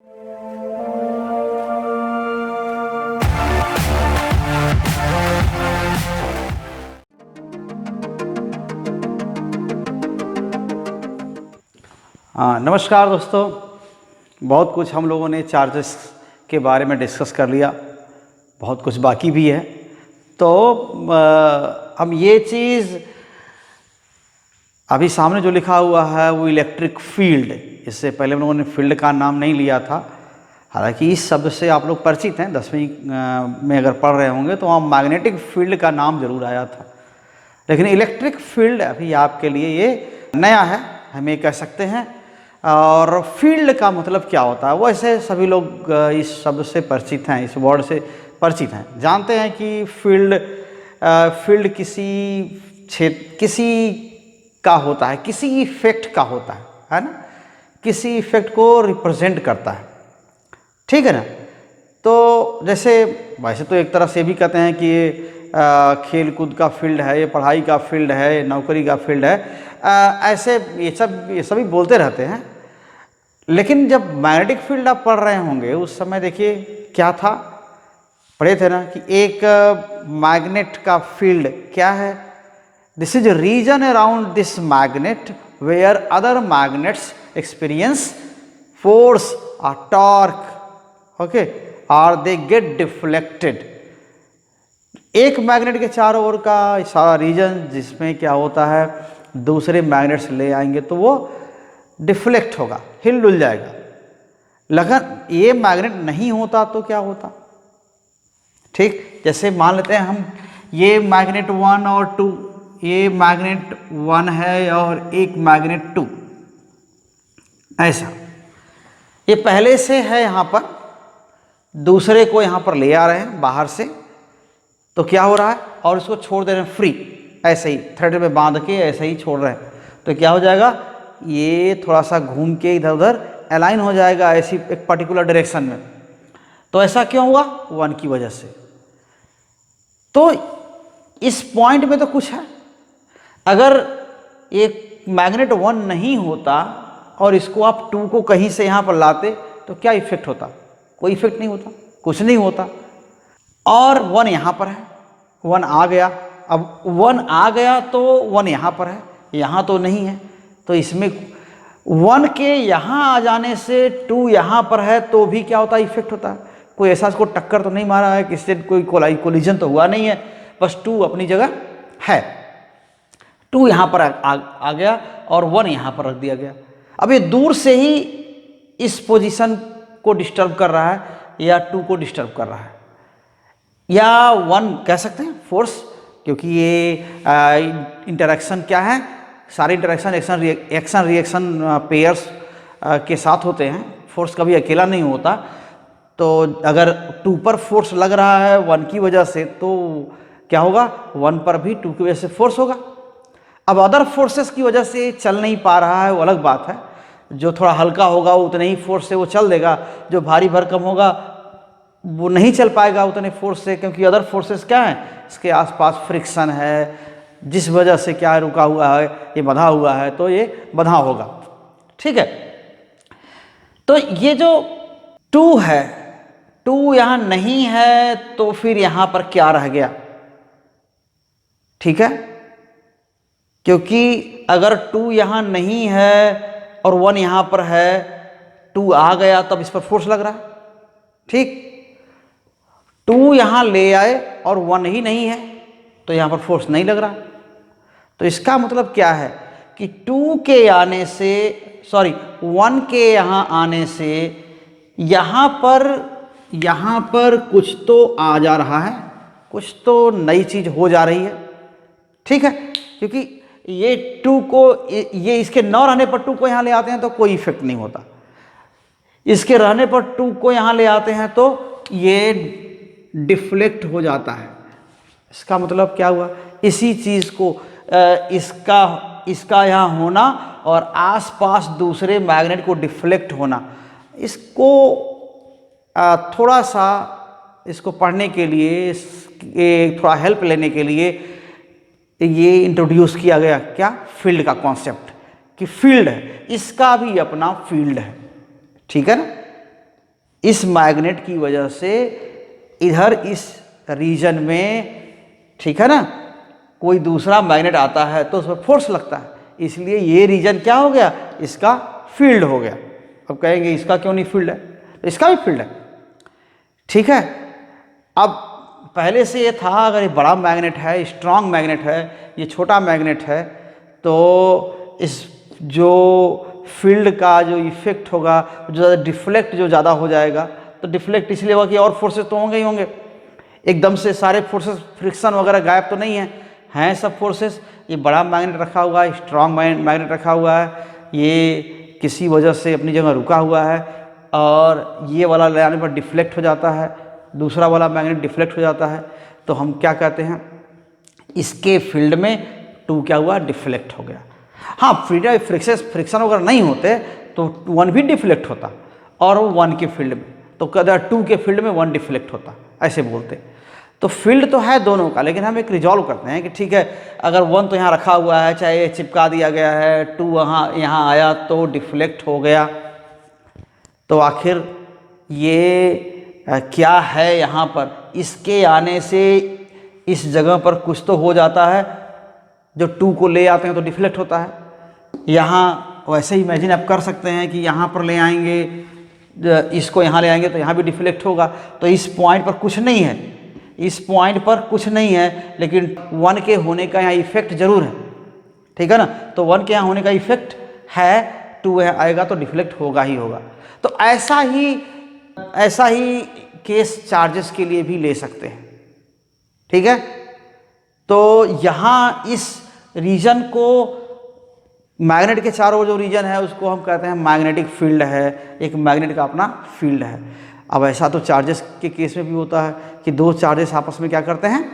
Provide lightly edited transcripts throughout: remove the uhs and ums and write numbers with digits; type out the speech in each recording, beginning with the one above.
हाँ, नमस्कार दोस्तों। बहुत कुछ हम लोगों ने चार्जेस के बारे में डिस्कस कर लिया, बहुत कुछ बाकी भी है। तो हम ये चीज़ अभी सामने जो लिखा हुआ है वो इलेक्ट्रिक फील्ड, इससे पहले हम लोगों ने फील्ड का नाम नहीं लिया था। हालांकि इस शब्द से आप लोग परिचित हैं, 10वीं में अगर पढ़ रहे होंगे तो वहाँ मैग्नेटिक फील्ड का नाम जरूर आया था, लेकिन इलेक्ट्रिक फील्ड अभी आपके लिए ये नया है, हम ये कह सकते हैं। और फील्ड का मतलब क्या होता है, वैसे सभी लोग इस शब्द से परिचित हैं, इस वर्ड से परिचित हैं, जानते हैं कि फील्ड किसी का होता है, किसी इफेक्ट का होता है ना, किसी इफेक्ट को रिप्रेजेंट करता है, ठीक है ना। तो जैसे वैसे तो एक तरह से भी कहते हैं कि ये खेल कूद का फील्ड है, ये पढ़ाई का फील्ड है, नौकरी का फील्ड है, ऐसे ये सभी बोलते रहते हैं। लेकिन जब मैग्नेटिक फील्ड आप पढ़ रहे होंगे उस समय देखिए क्या था, पढ़े थे ना कि एक मैग्नेट का फील्ड क्या है, this is region around this magnet where other magnets experience force और टॉर्क, ओके, और दे गेट डिफ्लेक्टेड। एक मैग्नेट के चारों ओर का सारा रीजन जिसमें क्या होता है, दूसरे मैग्नेट्स ले आएंगे तो वो डिफ्लेक्ट होगा, हिल डुल जाएगा। लेकिन ये मैग्नेट नहीं होता तो क्या होता, ठीक, जैसे मान लेते हैं हम ये मैग्नेट 1 और 2, ये मैग्नेट 1 है और एक मैग्नेट 2, ऐसा ये पहले से है यहाँ पर, दूसरे को यहाँ पर ले आ रहे हैं बाहर से, तो क्या हो रहा है, और इसको छोड़ दे रहे हैं फ्री, ऐसे ही थ्रेड में बांध के ऐसे ही छोड़ रहे हैं, तो क्या हो जाएगा, ये थोड़ा सा घूम के इधर उधर अलाइन हो जाएगा ऐसी एक पर्टिकुलर डायरेक्शन में। तो ऐसा क्यों हुआ, 1 की वजह से। तो इस पॉइंट में तो कुछ है, अगर एक मैग्नेट 1 नहीं होता और इसको आप 2 को कहीं से यहाँ पर लाते तो क्या इफेक्ट होता, कोई इफेक्ट नहीं होता, कुछ नहीं होता। और 1 यहाँ पर है, 1 आ गया, अब 1 आ गया तो 1 यहाँ पर है, यहाँ तो नहीं है, तो इसमें 1 के यहाँ आ जाने से 2 यहाँ पर है तो भी क्या होता है, इफेक्ट होता है। कोई ऐसा इसको टक्कर तो नहीं मारा है, किससे कोई कोलिजन तो हुआ नहीं है, बस 2 अपनी जगह है, 2 यहाँ पर आ गया और 1 यहाँ पर रख दिया गया। अब ये दूर से ही इस पोजीशन को डिस्टर्ब कर रहा है या 2 को डिस्टर्ब कर रहा है, या 1 कह सकते हैं फोर्स, क्योंकि ये इंटरेक्शन क्या है, सारे इंटरेक्शन एक्शन रिएक्शन पेयर्स के साथ होते हैं, फोर्स कभी अकेला नहीं होता। तो अगर 2 पर फोर्स लग रहा है 1 की वजह से तो क्या होगा, 1 पर भी 2 की वजह से फोर्स होगा। अब अदर फोर्सेस की वजह से चल नहीं पा रहा है वो अलग बात है, जो थोड़ा हल्का होगा उतने ही फोर्स से वो चल देगा, जो भारी भरकम होगा वो नहीं चल पाएगा उतने फोर्स से, क्योंकि अदर फोर्सेस क्या हैं, इसके आसपास फ्रिक्शन है, जिस वजह से क्या रुका हुआ है, ये बंधा हुआ है तो ये बंधा होगा, ठीक है। तो ये जो 2 है, 2 यहाँ नहीं है तो फिर यहाँ पर क्या रह गया, ठीक है, क्योंकि अगर 2 यहाँ नहीं है और 1 यहाँ पर है, 2 आ गया तब इस पर फोर्स लग रहा है, ठीक, 2 यहाँ ले आए और 1 ही नहीं है तो यहाँ पर फोर्स नहीं लग रहा। तो इसका मतलब क्या है कि 2 के आने से 1 के यहाँ आने से यहाँ पर कुछ तो आ जा रहा है, कुछ तो नई चीज़ हो जा रही है, ठीक है, क्योंकि ये 2 को ये इसके न रहने पर 2 को यहाँ ले आते हैं तो कोई इफेक्ट नहीं होता, इसके रहने पर 2 को यहाँ ले आते हैं तो ये डिफ्लेक्ट हो जाता है। इसका मतलब क्या हुआ, इसी चीज़ को इसका यहाँ होना और आसपास दूसरे मैग्नेट को डिफ्लेक्ट होना, इसको थोड़ा सा इसको पढ़ने के लिए, थोड़ा हेल्प लेने के लिए ये इंट्रोड्यूस किया गया, क्या, फील्ड का कॉन्सेप्ट, कि फील्ड है, इसका भी अपना फील्ड है, ठीक है ना। इस मैग्नेट की वजह से इधर इस रीजन में, ठीक है ना, कोई दूसरा मैग्नेट आता है तो उस पर फोर्स लगता है, इसलिए ये रीजन क्या हो गया, इसका फील्ड हो गया। अब कहेंगे इसका क्यों नहीं फील्ड है, तो इसका भी फील्ड है, ठीक है। अब पहले से ये था, अगर ये बड़ा मैग्नेट है, स्ट्रॉन्ग मैग्नेट है, ये छोटा मैग्नेट है, तो इस जो फील्ड का जो इफेक्ट होगा, जो ज़्यादा डिफ्लेक्ट जो ज़्यादा हो जाएगा, तो डिफ्लेक्ट इसलिए होगा कि और फोर्सेस तो होंगे ही होंगे, एकदम से सारे फोर्सेस फ्रिक्शन वगैरह गायब तो नहीं है, हैं सब फोर्सेस। ये बड़ा मैग्नेट रखा हुआ है, स्ट्रॉन्ग मैग्नेट रखा हुआ है, ये किसी वजह से अपनी जगह रुका हुआ है, और ये वाला ले आने पर डिफ्लेक्ट हो जाता है, दूसरा वाला मैग्नेट डिफ्लेक्ट हो जाता है, तो हम क्या कहते हैं, इसके फील्ड में टू क्या हुआ, डिफ्लेक्ट हो गया। हाँ, फ्रिक्शन वगैरह नहीं होते तो वन भी डिफ्लेक्ट होता, और वो वन के फील्ड में, तो कदर टू के फील्ड में वन डिफ्लेक्ट होता, ऐसे बोलते। तो फील्ड तो है दोनों का, लेकिन हम एक रिजॉल्व करते हैं कि ठीक है, अगर वन तो यहाँ रखा हुआ है, चाहे ये चिपका दिया गया है, टू यहाँ आया तो डिफ्लेक्ट हो गया, तो आखिर ये क्या है यहाँ पर, इसके आने से इस जगह पर कुछ तो हो जाता है, जो टू को ले आते हैं तो डिफ्लेक्ट होता है। यहाँ वैसे ही इमेजिन आप कर सकते हैं कि यहाँ पर ले आएंगे, इसको यहाँ ले आएंगे तो यहाँ भी डिफ्लेक्ट होगा, तो इस पॉइंट पर कुछ नहीं है, इस पॉइंट पर कुछ नहीं है, लेकिन वन के होने का यहाँ इफेक्ट जरूर है, ठीक है ना, तो वन के यहाँ होने का इफेक्ट है, टू यहाँ आएगा तो डिफ्लेक्ट होगा ही होगा। तो ऐसा ही केस चार्जेस के लिए भी ले सकते हैं, ठीक है। तो यहाँ इस रीजन को, मैग्नेट के चारों ओर जो रीजन है उसको हम कहते हैं मैग्नेटिक फील्ड है, एक मैग्नेट का अपना फील्ड है। अब ऐसा तो चार्जेस के केस में भी होता है कि दो चार्जेस आपस में क्या करते हैं,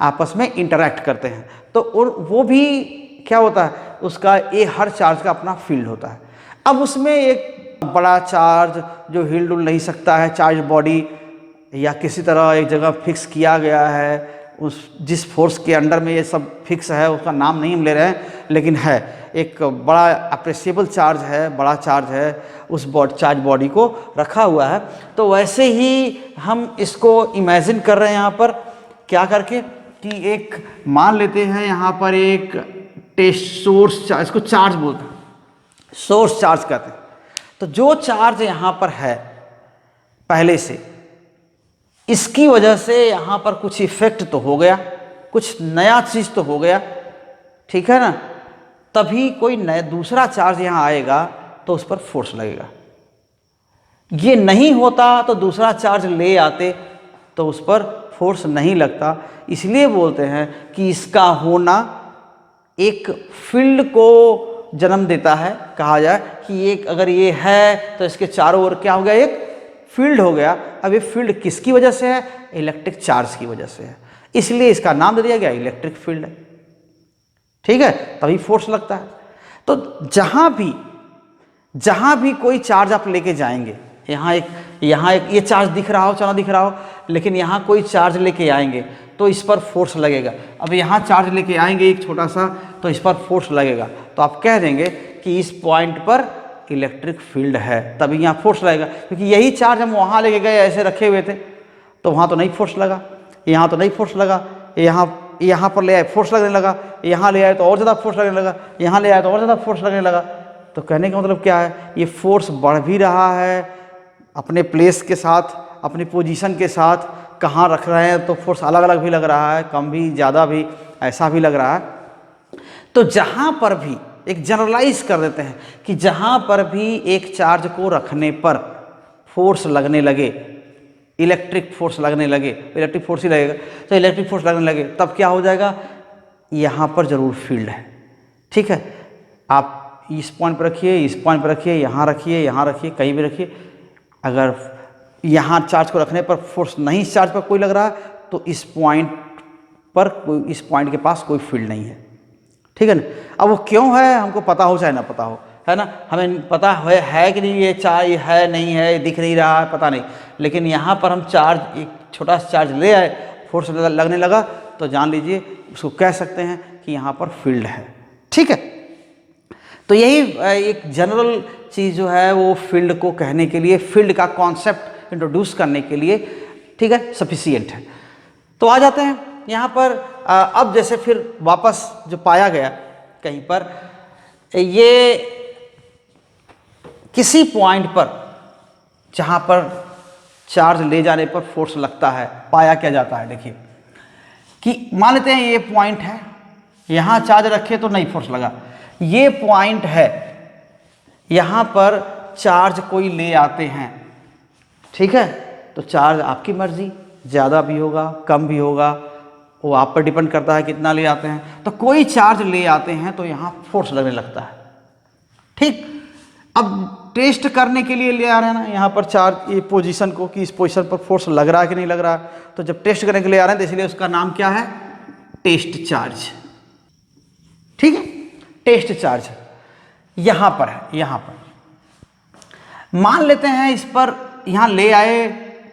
आपस में इंटरैक्ट करते हैं, तो वो भी क्या होता है, उसका ये हर चार्ज का अपना फील्ड होता है। अब उसमें एक बड़ा चार्ज जो हिल डुल नहीं सकता है, चार्ज बॉडी या किसी तरह एक जगह फिक्स किया गया है, उस जिस फोर्स के अंडर में ये सब फिक्स है उसका नाम नहीं हम ले रहे हैं, लेकिन है एक बड़ा अप्रेसिएबल चार्ज है, बड़ा चार्ज है, उस चार्ज बॉडी को रखा हुआ है। तो वैसे ही हम इसको इमेजिन कर रहे हैं यहाँ पर क्या करके, कि एक मान लेते हैं यहाँ पर एक टेस्ट सोर्स चार्ज, इसको चार्ज बोलते हैं, सोर्स चार्ज कहते हैं। तो जो चार्ज यहाँ पर है पहले से, इसकी वजह से यहाँ पर कुछ इफेक्ट तो हो गया, कुछ नया चीज़ तो हो गया, ठीक है ना, तभी कोई नया दूसरा चार्ज यहाँ आएगा तो उस पर फोर्स लगेगा। ये नहीं होता तो दूसरा चार्ज ले आते तो उस पर फोर्स नहीं लगता। इसलिए बोलते हैं कि इसका होना एक फील्ड को जन्म देता है, कहा जाए कि एक अगर ये है तो इसके चारों ओर क्या हो गया, एक फील्ड हो गया। अब ये फील्ड किसकी वजह से है, इलेक्ट्रिक चार्ज की वजह से है, इसलिए इसका नाम दे दिया गया इलेक्ट्रिक फील्ड है, ठीक है, तभी फोर्स लगता है। तो जहां भी कोई चार्ज आप लेके जाएंगे, यहाँ एक ये चार्ज दिख रहा हो, चला दिख रहा हो, लेकिन यहाँ कोई चार्ज लेके आएंगे तो इस पर फोर्स लगेगा। अब यहाँ चार्ज लेके आएंगे एक छोटा सा, तो इस पर फोर्स लगेगा, तो आप कह देंगे कि इस पॉइंट पर इलेक्ट्रिक फील्ड है, तभी यहाँ फोर्स लगेगा। क्योंकि यही चार्ज हम वहाँ लेके गए, ऐसे रखे हुए थे, तो वहाँ तो नहीं फोर्स लगा, यहाँ तो नहीं फोर्स लगा, यहाँ पर ले आए फोर्स लगने लगा, यहाँ ले आए तो और ज़्यादा फोर्स लगने लगा, यहाँ ले आए तो और ज़्यादा फोर्स लगने लगा। तो कहने का मतलब क्या है, ये फोर्स बढ़ भी रहा है अपने प्लेस के साथ, अपनी पोजीशन के साथ, कहाँ रख रहे हैं तो फोर्स अलग अलग भी लग रहा है, कम भी ज़्यादा भी ऐसा भी लग रहा है। तो जहाँ पर भी एक जनरलाइज कर देते हैं कि जहाँ पर भी एक चार्ज को रखने पर फोर्स लगने लगे, इलेक्ट्रिक फोर्स लगने लगे, इलेक्ट्रिक फोर्स ही लगेगा, तो इलेक्ट्रिक फोर्स लगने लगे तब क्या हो जाएगा, यहाँ पर ज़रूर फील्ड है, ठीक है। आप इस पॉइंट पर रखिए, इस पॉइंट पर रखिए, यहाँ रखिए, यहाँ रखिए, कहीं भी रखिए, अगर यहाँ चार्ज को रखने पर फोर्स नहीं इस चार्ज पर कोई लग रहा है तो इस पॉइंट पर कोई, इस पॉइंट के पास कोई फील्ड नहीं है, ठीक है ना। अब वो क्यों है हमको पता हो चाहे ना पता हो, है ना, हमें पता है कि नहीं ये चार्ज है नहीं है, दिख नहीं रहा है, पता नहीं, लेकिन यहाँ पर हम चार्ज एक छोटा सा चार्ज ले आए, फोर्स लगने लगा, तो जान लीजिए उसको कह सकते हैं कि यहाँ पर फील्ड है, ठीक है। तो यही एक जनरल चीज़ जो है वो फील्ड को कहने के लिए, फील्ड का कॉन्सेप्ट इंट्रोड्यूस करने के लिए, ठीक है, सफिशिएंट है। तो आ जाते हैं यहाँ पर अब जैसे फिर वापस जो पाया गया कहीं पर, ये किसी पॉइंट पर जहाँ पर चार्ज ले जाने पर फोर्स लगता है, पाया क्या जाता है। देखिए कि मान लेते हैं ये पॉइंट है, यहाँ चार्ज रखे तो नहीं फोर्स लगा, ये पॉइंट है, यहाँ पर चार्ज कोई ले आते हैं, ठीक है, तो चार्ज आपकी मर्जी, ज़्यादा भी होगा कम भी होगा, वो आप पर डिपेंड करता है कितना ले आते हैं। तो कोई चार्ज ले आते हैं तो यहाँ फोर्स लगने लगता है, ठीक। अब टेस्ट करने के लिए ले आ रहे हैं ना यहाँ पर चार्ज, ये पोजीशन को कि इस पोजीशन पर फोर्स लग रहा है कि नहीं लग रहा है, तो जब टेस्ट करने के लिए आ रहे हैं तो इसलिए उसका नाम क्या है, टेस्ट चार्ज, ठीक है, टेस्ट चार्ज यहाँ पर है। यहाँ पर मान लेते हैं इस पर यहाँ ले आए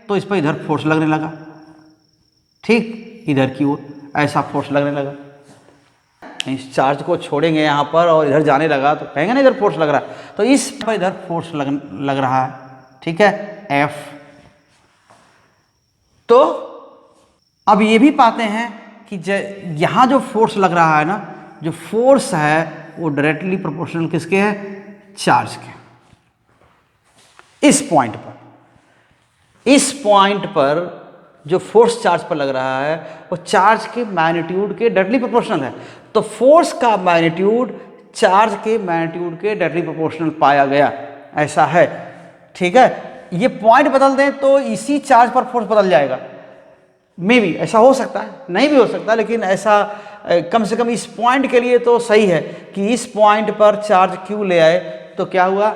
तो इस पर इधर फोर्स लगने लगा, ठीक, इधर की ओर ऐसा फोर्स लगने लगा। इस चार्ज को छोड़ेंगे यहाँ पर और इधर जाने लगा तो कहेंगे ना इधर फोर्स लग रहा है, तो इस पर इधर फोर्स लग रहा है, ठीक है, F। तो अब ये भी पाते हैं कि यहाँ जो फोर्स लग रहा है ना, जो फोर्स है वो डायरेक्टली प्रोपोर्शनल किसके है, चार्ज के। इस पॉइंट पर जो फोर्स चार्ज पर लग रहा है वो चार्ज के मैग्नीट्यूड के डायरेक्टली प्रोपोर्शनल है। तो फोर्स का मैग्नीट्यूड चार्ज के मैग्नीट्यूड के डायरेक्टली प्रोपोर्शनल पाया गया, ऐसा है, ठीक है। ये पॉइंट बदल दें तो इसी चार्ज पर फोर्स बदल जाएगा, मे बी ऐसा हो सकता है, नहीं भी हो सकता, लेकिन ऐसा कम से कम इस पॉइंट के लिए तो सही है कि इस पॉइंट पर चार्ज क्यों ले आए, तो क्या हुआ,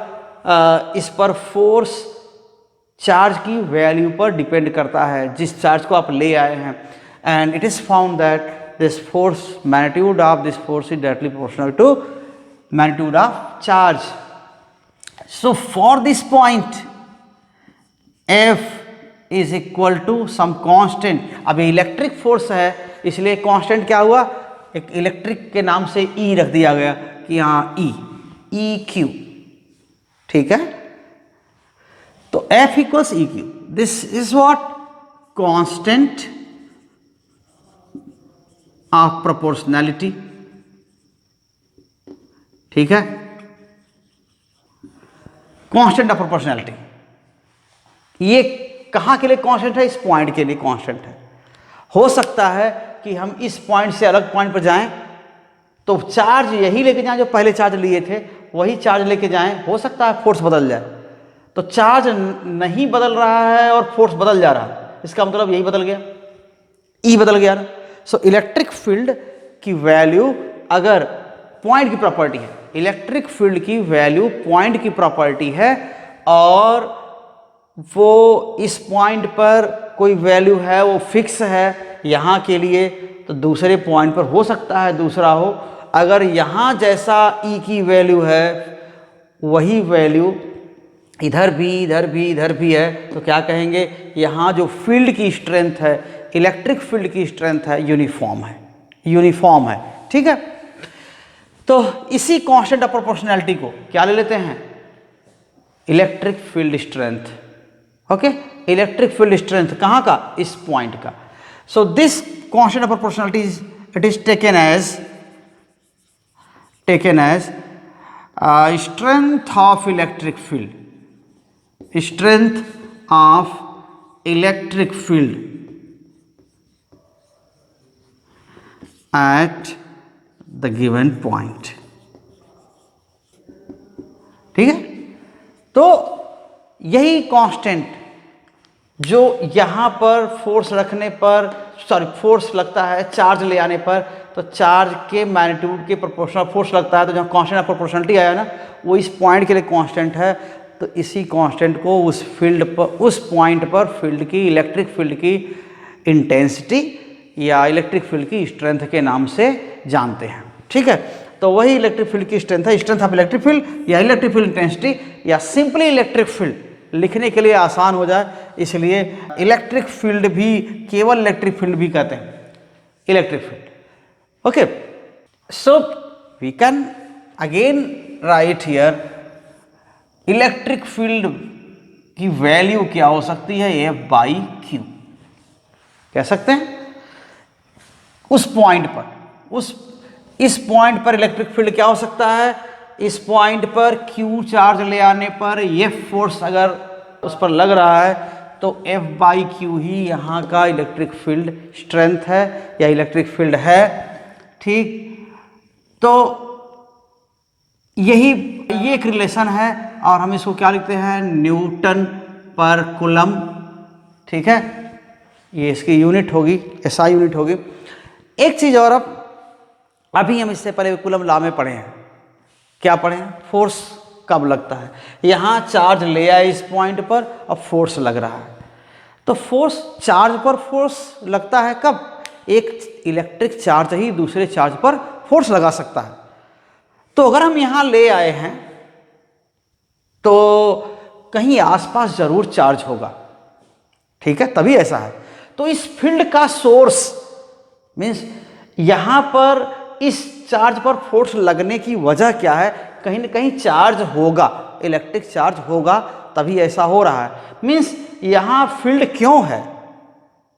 इस पर फोर्स चार्ज की वैल्यू पर डिपेंड करता है, जिस चार्ज को आप ले आए हैं। And it is found that this force, magnitude of this force is directly proportional to magnitude of charge. So for this point F is equal to some constant. अब ये इलेक्ट्रिक फोर्स है इसलिए constant क्या हुआ, एक electric के नाम से E रख दिया गया कि हाँ EQ, ठीक है। तो F equals EQ, this is what, constant of proportionality, ठीक है, कांस्टेंट ऑफ प्रोपोर्शनैलिटी। ये कहां के लिए कांस्टेंट है, इस पॉइंट के लिए कांस्टेंट है। हो सकता है कि हम इस पॉइंट से अलग पॉइंट पर जाएं तो चार्ज यही लेके जाएं जो पहले चार्ज लिए थे, वही चार्ज लेके जाएं, हो सकता है फोर्स बदल जाए। तो चार्ज नहीं बदल रहा है और फोर्स बदल जा रहा है, इसका मतलब यही बदल गया, E बदल गया ना। सो इलेक्ट्रिक फील्ड की वैल्यू अगर पॉइंट की प्रॉपर्टी है, इलेक्ट्रिक फील्ड की वैल्यू पॉइंट की प्रॉपर्टी है और वो इस पॉइंट पर कोई वैल्यू है वो फिक्स है यहाँ के लिए, तो दूसरे पॉइंट पर हो सकता है दूसरा हो। अगर यहाँ जैसा E की वैल्यू है वही वैल्यू इधर भी है, तो क्या कहेंगे, यहाँ जो फील्ड की स्ट्रेंथ है, इलेक्ट्रिक फील्ड की स्ट्रेंथ है, यूनिफॉर्म है, ठीक है। तो इसी कांस्टेंट ऑफ प्रोपोर्शनैलिटी को क्या ले लेते हैं, electric field strength, okay, electric field strength कहाँ का, इस पॉइंट का। So this constant of proportionality it is taken as strength of electric field, strength of electric field at the given point, ठीक है। तो यही कांस्टेंट जो यहां पर फोर्स रखने पर, फोर्स लगता है चार्ज ले आने पर, तो चार्ज के मैग्नीट्यूड के प्रोपोर्शनल फोर्स लगता है, तो जहाँ कांस्टेंट ऑफ प्रोपोर्शनलिटी आया ना, वो इस पॉइंट के लिए कांस्टेंट है। तो इसी कांस्टेंट को उस फील्ड पर, उस पॉइंट पर फील्ड की, इलेक्ट्रिक फील्ड की इंटेंसिटी या इलेक्ट्रिक फील्ड की स्ट्रेंथ के नाम से जानते हैं, ठीक है। तो वही इलेक्ट्रिक फील्ड की स्ट्रेंथ है, स्ट्रेंथ ऑफ इलेक्ट्रिक फील्ड या इलेक्ट्रिक फील्ड इंटेंसिटी, या सिंपली इलेक्ट्रिक फील्ड लिखने के लिए आसान हो जाए इसलिए इलेक्ट्रिक फील्ड भी, केवल इलेक्ट्रिक फील्ड भी कहते हैं, electric field, okay. So we can again write here electric field की वैल्यू क्या हो सकती है, F/Q कह सकते हैं। उस पॉइंट पर, इस पॉइंट पर इलेक्ट्रिक फील्ड क्या हो सकता है, इस पॉइंट पर Q चार्ज ले आने पर F फोर्स अगर उस पर लग रहा है तो F/Q ही यहाँ का इलेक्ट्रिक फील्ड स्ट्रेंथ है या इलेक्ट्रिक फील्ड है। ठीक, तो ये एक रिलेशन है और हम इसको क्या लिखते हैं, न्यूटन पर कूलम। ठीक है, ये इसकी यूनिट होगी, SI यूनिट होगी। एक चीज और, अभी हम इससे पहले कूलम लॉ में पढ़े हैं, क्या पढ़े हैं, फोर्स कब लगता है। यहां चार्ज ले आए इस पॉइंट पर, अब फोर्स लग रहा है, तो फोर्स, चार्ज पर फोर्स लगता है कब, एक इलेक्ट्रिक चार्ज ही दूसरे चार्ज पर फोर्स लगा सकता है। तो अगर हम यहां ले आए हैं तो कहीं आसपास जरूर चार्ज होगा, ठीक है, तभी ऐसा है। तो इस फील्ड का सोर्स मीन्स यहां पर इस चार्ज पर फोर्स लगने की वजह क्या है, कहीं ना कहीं चार्ज होगा, इलेक्ट्रिक चार्ज होगा, तभी ऐसा हो रहा है। मीन्स यहां फील्ड क्यों है,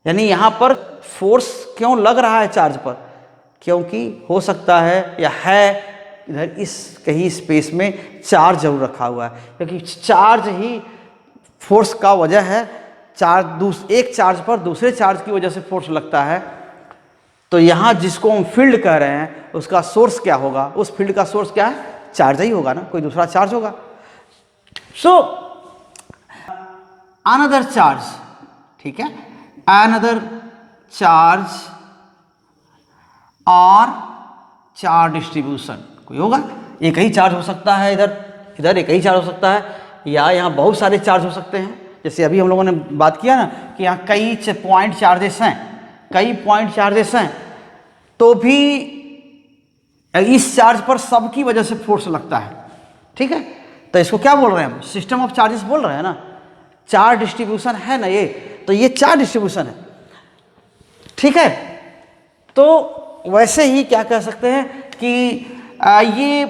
यानी यहां पर फोर्स क्यों लग रहा है चार्ज पर, क्योंकि हो सकता है या है इधर इस कहीं स्पेस में चार्ज जरूर रखा हुआ है, क्योंकि चार्ज ही फोर्स का वजह है। चार्ज, एक चार्ज पर दूसरे चार्ज की वजह से फोर्स लगता है। तो यहां जिसको हम फील्ड कह रहे हैं उसका सोर्स क्या होगा, उस फील्ड का सोर्स क्या है, चार्ज ही होगा ना, कोई दूसरा चार्ज होगा। सो अनदर चार्ज, ठीक है, अनदर चार्ज और चार्ज डिस्ट्रीब्यूशन कोई होगा, एक ही चार्ज हो सकता है, इधर एक ही चार्ज हो सकता है, या यहाँ बहुत सारे चार्ज हो सकते हैं। जैसे अभी हम लोगों ने बात किया ना कि यहाँ कई पॉइंट चार्जेस हैं, कई पॉइंट चार्जेस हैं, तो भी इस चार्ज पर सबकी वजह से फोर्स लगता है। ठीक है, तो इसको क्या बोल रहे हैं हम, सिस्टम ऑफ चार्जेस बोल रहे हैं ना, चार्ज डिस्ट्रीब्यूशन है ना ये, तो ये चार्ज डिस्ट्रीब्यूशन है। ठीक है, तो वैसे ही क्या कह सकते हैं कि ये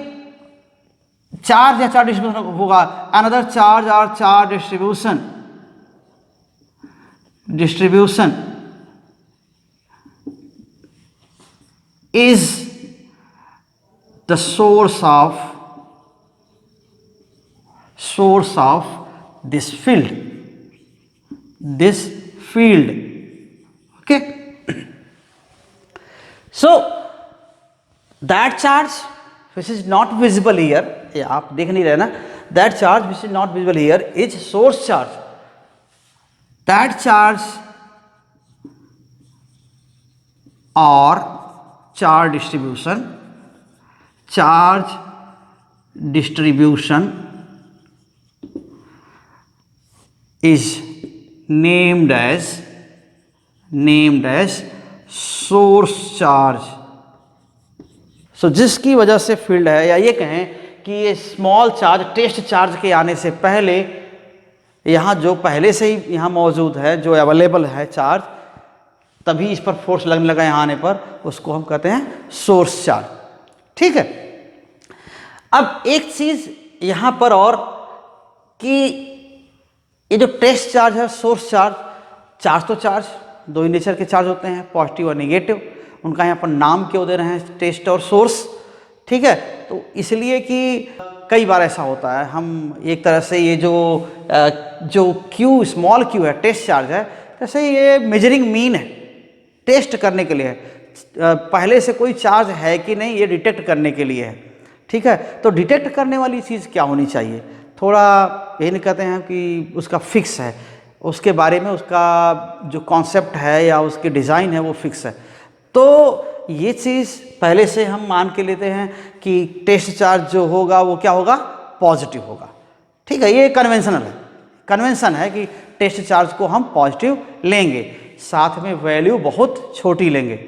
चार्ज या चार्ज डिस्ट्रीब्यूशन होगा, अनदर चार्ज और charge distribution is the source of this field, okay. So that charge which is not visible here, ये आप देख नहीं रहे ना, that charge which is not visible here is source charge. That charge or charge distribution is named as source charge. So जिसकी वजह से field है, या ये कहें कि ये स्मॉल चार्ज, टेस्ट चार्ज के आने से पहले यहाँ जो पहले से ही यहाँ मौजूद है, जो अवेलेबल है चार्ज, तभी इस पर फोर्स लगने लगा यहाँ आने पर, उसको हम कहते हैं सोर्स चार्ज। ठीक है, अब एक चीज यहाँ पर और कि ये जो टेस्ट चार्ज है, सोर्स चार्ज, चार्ज तो चार्ज दो ही नेचर के चार्ज होते हैं, पॉजिटिव और नेगेटिव, उनका यहाँ पर नाम क्यों दे रहे हैं टेस्ट और सोर्स। ठीक है, तो इसलिए कि कई बार ऐसा होता है, हम एक तरह से ये जो क्यू, स्मॉल क्यू है, टेस्ट चार्ज है, जैसे ये मेजरिंग मीन है, टेस्ट करने के लिए है, पहले से कोई चार्ज है कि नहीं ये डिटेक्ट करने के लिए है। ठीक है, तो डिटेक्ट करने वाली चीज़ क्या होनी चाहिए, थोड़ा यही नहीं कहते हैं कि उसका फिक्स है, उसके बारे में उसका जो कॉन्सेप्ट है या उसकी डिज़ाइन है वो फिक्स है। तो ये चीज़ पहले से हम मान के लेते हैं कि टेस्ट चार्ज जो होगा वो क्या होगा, पॉजिटिव होगा। ठीक है, ये कन्वेंशन है कि टेस्ट चार्ज को हम पॉजिटिव लेंगे, साथ में वैल्यू बहुत छोटी लेंगे।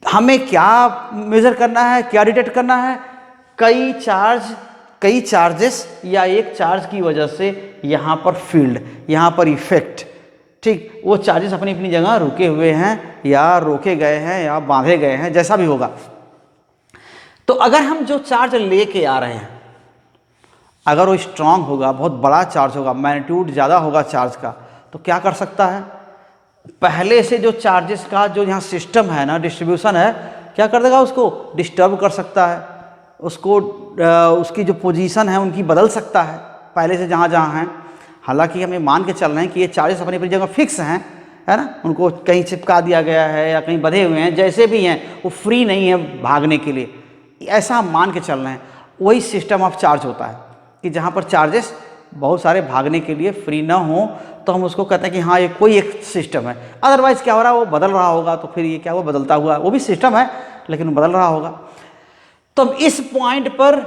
हमें क्या मेजर करना है, क्या डिटेक्ट करना है, कई चार्जेस या एक चार्ज की वजह से यहाँ पर फील्ड, यहाँ पर इफेक्ट, ठीक, वो चार्जेस अपनी अपनी जगह रुके हुए हैं या रोके गए हैं या बांधे गए हैं, जैसा भी होगा। तो अगर हम जो चार्ज लेके आ रहे हैं अगर वो स्ट्रांग होगा, बहुत बड़ा चार्ज होगा, मैग्नीट्यूड ज़्यादा होगा चार्ज का, तो क्या कर सकता है, पहले से जो चार्जेस का जो यहाँ सिस्टम है ना, डिस्ट्रीब्यूशन है, क्या कर देगा, उसको डिस्टर्ब कर सकता है, उसको उसकी जो पोजीशन है उनकी बदल सकता है पहले से जहाँ जहाँ हैं। हालांकि हमें मान के चल रहे हैं कि ये चार्जेस अपनी अपनी जगह फिक्स हैं, है ना, उनको कहीं चिपका दिया गया है या कहीं बंधे हुए हैं, जैसे भी हैं वो फ्री नहीं है भागने के लिए, ऐसा हम मान के चल रहे हैं। वही सिस्टम ऑफ चार्ज होता है कि जहाँ पर चार्जेस बहुत सारे भागने के लिए फ्री ना हो तो हम उसको कहते हैं कि हाँ ये कोई एक सिस्टम है। अदरवाइज़ क्या हो रहा है, वो बदल रहा होगा, तो फिर ये क्या हुआ, बदलता हुआ, वो भी सिस्टम है लेकिन वो बदल रहा होगा। तो हम इस पॉइंट पर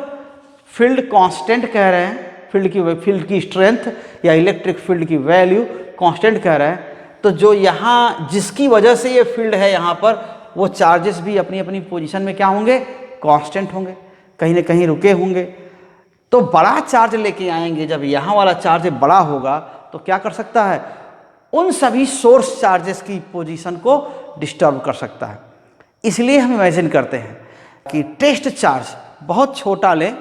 फील्ड कांस्टेंट कह रहे हैं, फील्ड की स्ट्रेंथ या इलेक्ट्रिक फील्ड की वैल्यू कांस्टेंट कह रहे हैं। तो जो यहाँ जिसकी वजह से ये फील्ड है यहाँ पर, वो चार्जेस भी अपनी अपनी पोजीशन में क्या होंगे, कांस्टेंट होंगे, कहीं ना कहीं रुके होंगे। तो बड़ा चार्ज लेके आएंगे, जब यहाँ वाला चार्ज बड़ा होगा तो क्या कर सकता है, उन सभी सोर्स चार्जेस की पोजीशन को डिस्टर्ब कर सकता है। इसलिए हम इमेजिन करते हैं कि टेस्ट चार्ज बहुत छोटा ले,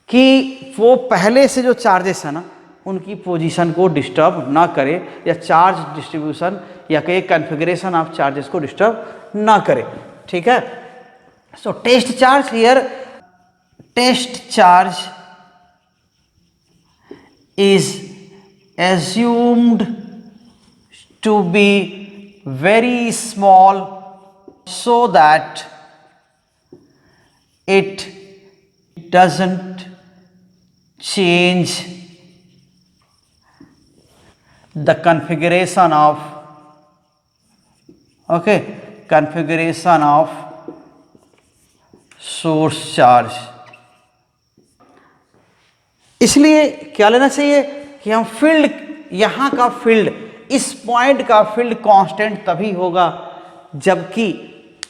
कि वो पहले से जो चार्जेस है ना उनकी पोजीशन को डिस्टर्ब ना करे, या चार्ज डिस्ट्रीब्यूशन या कई कॉन्फ़िगरेशन ऑफ चार्जेस को डिस्टर्ब ना करे। ठीक है, so test charge here, test charge is assumed to be very small so that it doesn't change the configuration of configuration of source charge। इसलिए क्या लेना चाहिए कि हम फील्ड, यहाँ का फील्ड, इस पॉइंट का फील्ड कांस्टेंट तभी होगा जबकि,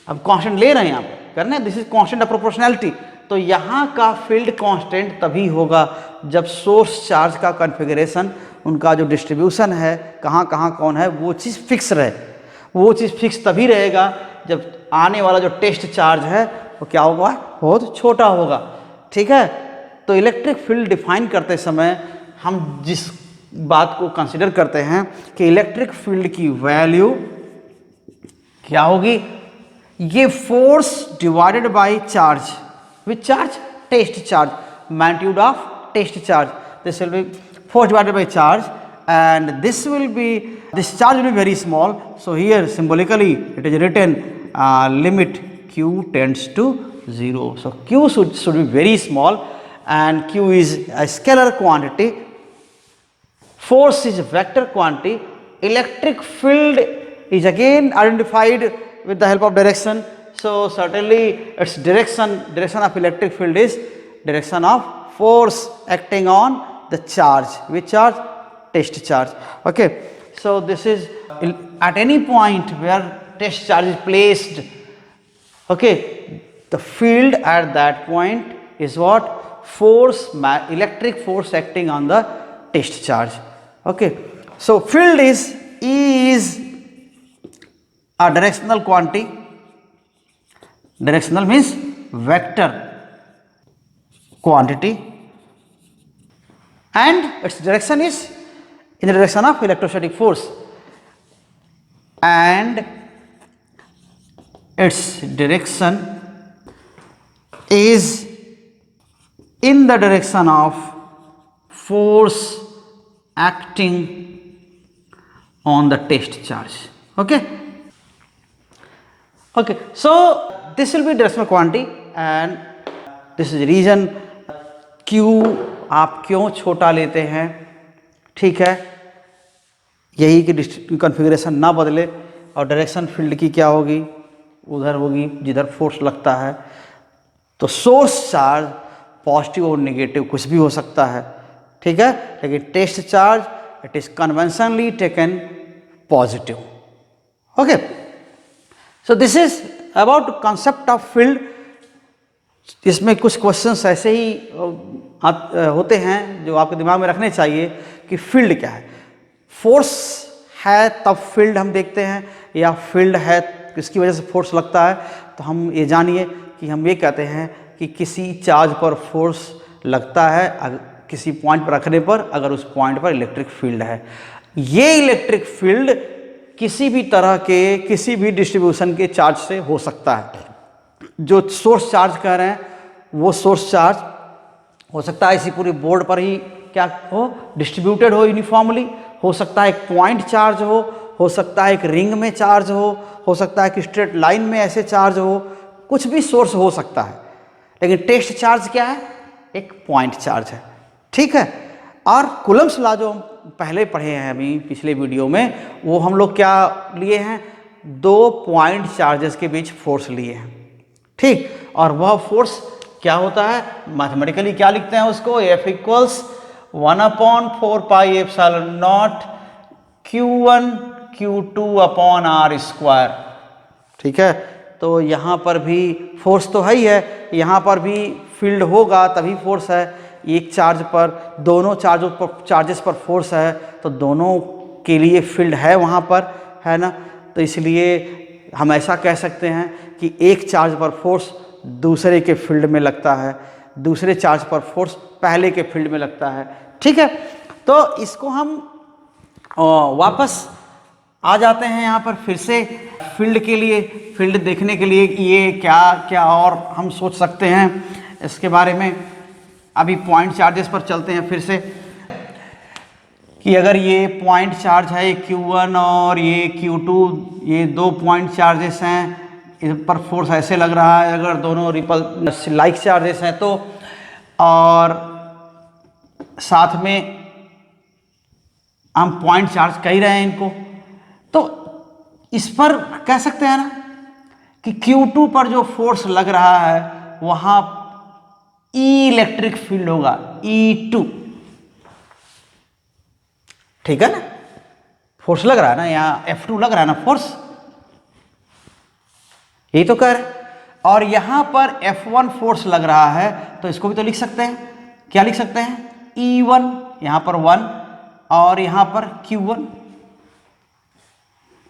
अब कांस्टेंट ले रहे हैं यहाँ पर करना है, this is constant of proportionality, तो यहाँ का फील्ड कांस्टेंट तभी होगा जब सोर्स चार्ज का कॉन्फ़िगरेशन, उनका जो डिस्ट्रीब्यूशन है, कहाँ कहाँ कौन है, वो चीज़ फिक्स रहे। वो चीज़ फिक्स तभी रहेगा जब आने वाला जो टेस्ट चार्ज है वो क्या होगा, बहुत छोटा होगा। ठीक है, तो इलेक्ट्रिक फील्ड डिफाइन करते समय हम जिस बात को कंसिडर करते हैं कि इलेक्ट्रिक फील्ड की वैल्यू क्या होगी, ये force divided by charge, which charge, test charge, magnitude of test charge, this will be force divided by charge, and this charge will be very small, so here symbolically it is written limit q tends to 0, so q should be very small, and q is a scalar quantity, force is a vector quantity, electric field is again identified with the help of direction, so certainly its direction of electric field is direction of force acting on the charge, which charge, test charge. Okay, so this is at any point where test charge is placed, okay, the field at that point is what, force, electric force acting on the test charge. Okay, so field is a directional quantity. Directional means vector quantity, and its direction is in the direction of electrostatic force, and its direction is in the direction of force acting on the test charge. Okay, so this will be directional quantity, and this is the reason q आप क्यों छोटा लेते हैं। ठीक है, यही कि configuration ना बदले, और डायरेक्शन फील्ड की क्या होगी, उधर होगी जिधर फोर्स लगता है। तो सोर्स चार्ज पॉजिटिव और नेगेटिव कुछ भी हो सकता है, ठीक है, लेकिन test charge it is conventionally taken positive. Okay, so this is about concept of field. इसमें कुछ क्वेश्चंस ऐसे ही होते हैं जो आपके दिमाग में रखने चाहिए कि फील्ड क्या है। फोर्स है तब फील्ड हम देखते हैं, या फील्ड है किसकी वजह से फोर्स लगता है, तो हम ये जानिए कि हम ये कहते हैं कि किसी चार्ज पर फोर्स लगता है किसी पॉइंट पर रखने पर, अगर उस पॉइंट पर इलेक्ट्रिक फील्ड है। ये इलेक्ट्रिक फील्ड किसी भी तरह के, किसी भी डिस्ट्रीब्यूशन के चार्ज से हो सकता है। जो सोर्स चार्ज कह रहे हैं वो सोर्स चार्ज हो सकता है इसी पूरे बोर्ड पर ही क्या हो, डिस्ट्रीब्यूटेड हो यूनिफॉर्मली, हो सकता है एक पॉइंट चार्ज हो सकता है एक रिंग में चार्ज हो सकता है कि स्ट्रेट लाइन में ऐसे चार्ज हो, कुछ भी सोर्स हो सकता है। लेकिन टेस्ट चार्ज क्या है, एक पॉइंट चार्ज है, ठीक है। और कूलम्ब्स लॉ जो हम पहले पढ़े हैं अभी पिछले वीडियो में, वो हम लोग क्या लिए हैं, दो पॉइंट चार्जेस के बीच फोर्स लिए हैं, ठीक। और वह फोर्स क्या होता है, मैथमेटिकली क्या लिखते हैं उसको, F equals 1/4 pi epsilon naught Q1 Q2 upon R square, ठीक है। तो यहाँ पर भी फोर्स तो है ही है, यहाँ पर भी फील्ड होगा तभी फोर्स है। एक चार्ज पर, दोनों चार्जेस पर फोर्स है, तो दोनों के लिए फील्ड है वहाँ पर, है ना। तो इसलिए हम ऐसा कह सकते हैं कि एक चार्ज पर फोर्स दूसरे के फील्ड में लगता है, दूसरे चार्ज पर फोर्स पहले के फील्ड में लगता है, ठीक है। तो इसको हम वापस आ जाते हैं यहाँ पर फिर से फील्ड के लिए, फील्ड देखने के लिए ये क्या क्या और हम सोच सकते हैं इसके बारे में। अभी पॉइंट चार्जेस पर चलते हैं फिर से, कि अगर ये पॉइंट चार्ज है Q1 और ये Q2, ये दो पॉइंट चार्जेस हैं, इस पर फोर्स ऐसे लग रहा है, अगर दोनों रिपल लाइक चार्जेस हैं तो, और साथ में हम पॉइंट चार्ज कह रहे हैं इनको, तो इस पर कह सकते हैं ना कि Q2 पर जो फोर्स लग रहा है वहां E इलेक्ट्रिक फील्ड होगा, E2, ठीक है ना। फोर्स लग रहा है ना, यहाँ F2 लग रहा है ना फोर्स, यही तो कह रहे हैं। और यहां पर F1 फोर्स लग रहा है, तो इसको भी तो लिख सकते हैं, क्या लिख सकते हैं, E1, यहां पर 1 और यहां पर Q1।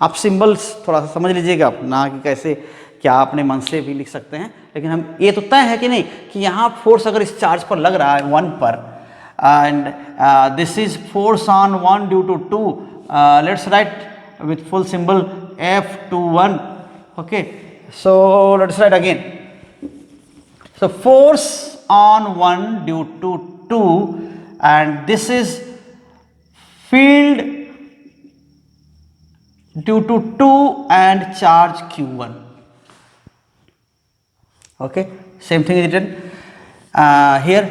आप सिंबल्स थोड़ा सा समझ लीजिएगा ना, कि कैसे क्या अपने मन से भी लिख सकते हैं, लेकिन हम ये तो तय है कि नहीं कि यहाँ फोर्स अगर इस चार्ज पर लग रहा है 1 पर, and this is force on 1 due to 2, let's write with full symbol F21, okay. So let's write again. So force on 1 due to 2, and this is field due to 2 and charge Q1. Okay, same thing is written here.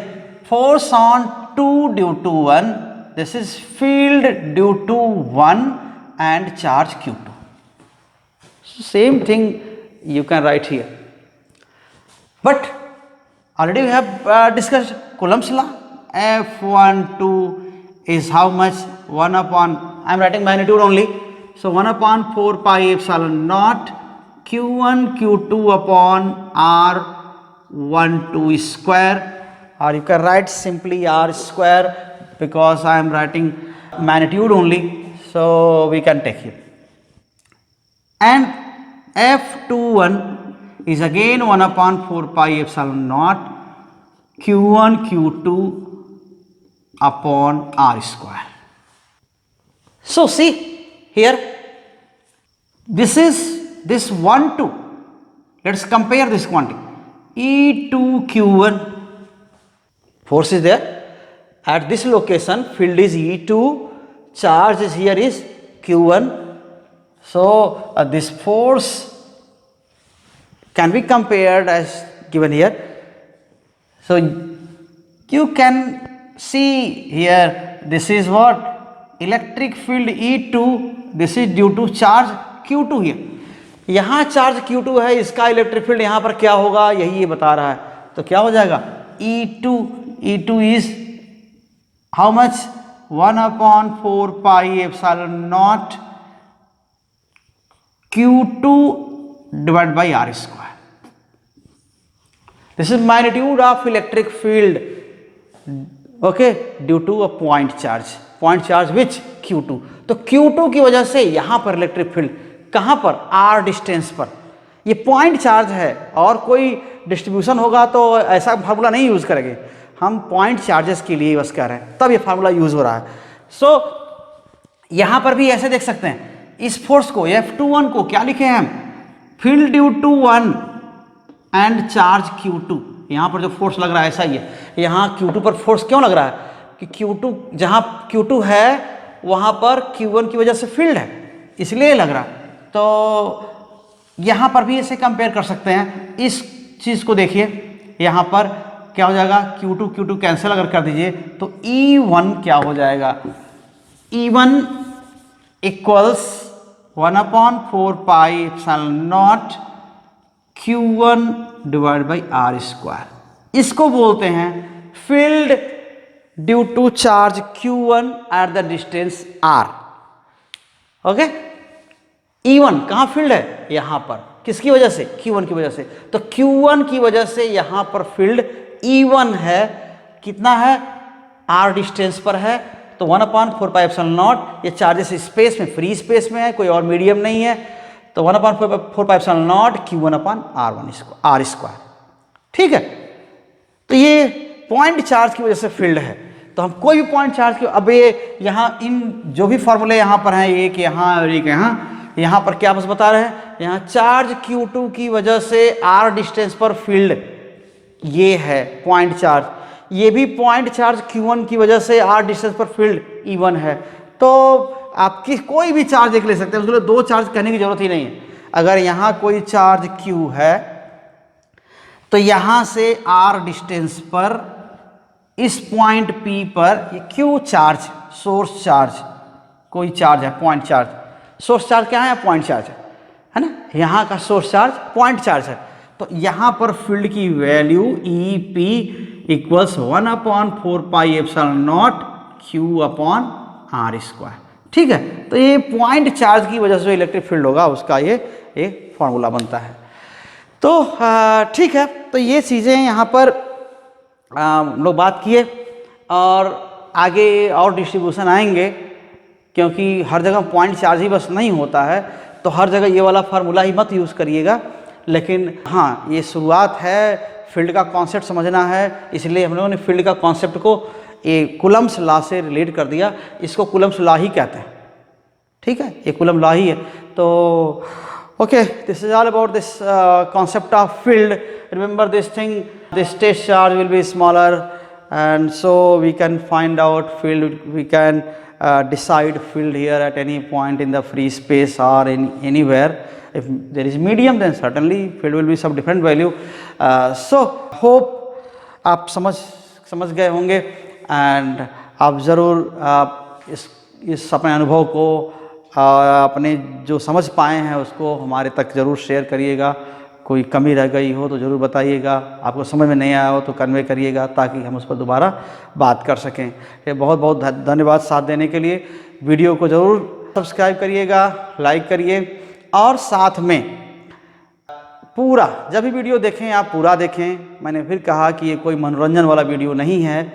Force on 2 due to 1. This is field due to 1 and charge Q2. So same thing you can write here, but already we have discussed Coulomb's law. F12 is how much, 1 upon, I am writing magnitude only, so 1/4 pi epsilon naught Q1 Q2 upon R12 square, or you can write simply R square, because I am writing magnitude only, so we can take it. And F21 is again 1/4 pi epsilon naught Q1 Q2 upon R square. So see here, this is this 1 2, let's compare this quantity, E2 Q1, force is there at this location, field is E2, charge is here is Q1. So this force can be compared as given here. So you can see here, this is what, electric field E2, this is due to charge Q2 here. यहाँ charge Q2 है, इसका electric field यहाँ पर क्या होगा, यही ये बता रहा है। तो क्या हो जाएगा, E2 is how much, 1/4 pi epsilon naught Q2 divided by R square. This is magnitude of electric field, okay, due to a point charge which Q2. तो Q2 की वजह से यहाँ पर इलेक्ट्रिक फील्ड कहाँ पर, R डिस्टेंस पर, ये पॉइंट चार्ज है, और कोई डिस्ट्रीब्यूशन होगा तो ऐसा फार्मूला नहीं यूज करेंगे, हम पॉइंट चार्जेस के लिए बस कह रहे हैं, तब ये फार्मूला यूज हो रहा है। सो यहां पर भी ऐसे देख सकते हैं, इस फोर्स को F21 को क्या लिखे हैं हम, field due to 1 and charge Q2। यहां पर जो फोर्स लग रहा है ऐसा ही है, यहां Q2 पर फोर्स क्यों लग रहा है कि Q2 जहां Q2 है वहां पर Q1 की वजह से फील्ड है, इसलिए लग रहा है। तो यहां पर भी इसे कंपेयर कर सकते हैं। इस चीज को देखिए, यहां पर क्या हो जाएगा, Q2 कैंसिल अगर कर दीजिए तो E1 क्या हो जाएगा, E1 equals 1/4 pi epsilon naught Q1 divide by R square. इसको बोलते हैं field due to charge Q1 at the distance R। Okay, E1 कहां फील्ड है, यहां पर, किसकी वजह से, Q1 की वजह से। तो Q1 की वजह से यहां पर फील्ड E1 है, कितना है, R डिस्टेंस पर है, तो 1/4 पाई एप्सिलॉन नॉट, ये चार्जेस स्पेस में, फ्री स्पेस में है, कोई और मीडियम नहीं है, तो 1/4 pi epsilon not Q1/R square. ठीक है, तो ये पॉइंट चार्ज की वजह से फील्ड है। तो हम कोई भी पॉइंट चार्ज की, अब ये यहाँ इन जो भी फॉर्मूले यहाँ पर हैं, एक यहाँ और एक यहाँ पर क्या बस बता रहे हैं, यहाँ चार्ज Q2 की वजह से R डिस्टेंस पर फील्ड ये है पॉइंट चार्ज, ये भी पॉइंट चार्ज Q1 की वजह से R डिस्टेंस पर फील्ड E1 है। तो आप कोई भी चार्ज एक ले सकते हैं, उसके लिए दो चार्ज कहने की जरूरत ही नहीं है। अगर यहाँ कोई चार्ज Q है तो यहाँ से R डिस्टेंस पर इस पॉइंट P पर ये Q चार्ज, सोर्स चार्ज, कोई चार्ज है, पॉइंट चार्ज, सोर्स चार्ज क्या है, पॉइंट चार्ज है ना, यहाँ का सोर्स चार्ज पॉइंट चार्ज है। तो यहाँ पर फील्ड की value EP equals 1/4 pi epsilon not Q/R square. ठीक है, तो ये पॉइंट चार्ज की वजह से इलेक्ट्रिक फील्ड होगा, उसका ये एक फॉर्मूला बनता है। तो ठीक है, तो ये चीज़ें यहाँ पर लोग बात किए, और आगे और डिस्ट्रीब्यूशन आएंगे, क्योंकि हर जगह पॉइंट चार्ज ही बस नहीं होता है, तो हर जगह ये वाला फार्मूला ही मत यूज़ करिएगा। लेकिन हाँ, ये शुरुआत है, फील्ड का कॉन्सेप्ट समझना है, इसलिए हम लोगों ने फील्ड का कॉन्सेप्ट को ये कूलम्ब्स लॉ से रिलेट कर दिया। इसको कूलम्ब्स लॉ ही कहते हैं, ठीक है, ये कूलम्ब लॉ ही है। तो okay, this is all about this concept of field. Remember this thing, this test charge will be smaller, and so we can find out field, we can decide field here at any point in the free space or in anywhere. If there is medium, then certainly field will be some different value. So hope आप समझ गए होंगे, and आप ज़रूर इस अपने अनुभव को अपने जो समझ पाए हैं उसको हमारे तक ज़रूर शेयर करिएगा। कोई कमी रह गई हो तो ज़रूर बताइएगा, आपको समझ में नहीं आया हो तो कन्वे करिएगा, ताकि हम उस पर दोबारा बात कर सकें। ये बहुत बहुत धन्यवाद साथ देने के लिए। वीडियो को ज़रूर सब्सक्राइब करिएगा, लाइक करिए, और साथ में पूरा, जब भी वीडियो देखें आप पूरा देखें। मैंने फिर कहा कि ये कोई मनोरंजन वाला वीडियो नहीं है।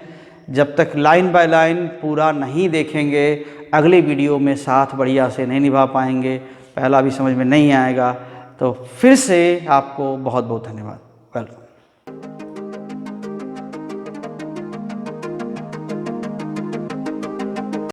जब तक लाइन बाय लाइन पूरा नहीं देखेंगे, अगले वीडियो में साथ बढ़िया से नहीं निभा पाएंगे, पहला भी समझ में नहीं आएगा। तो फिर से आपको बहुत बहुत धन्यवाद। वेलकम।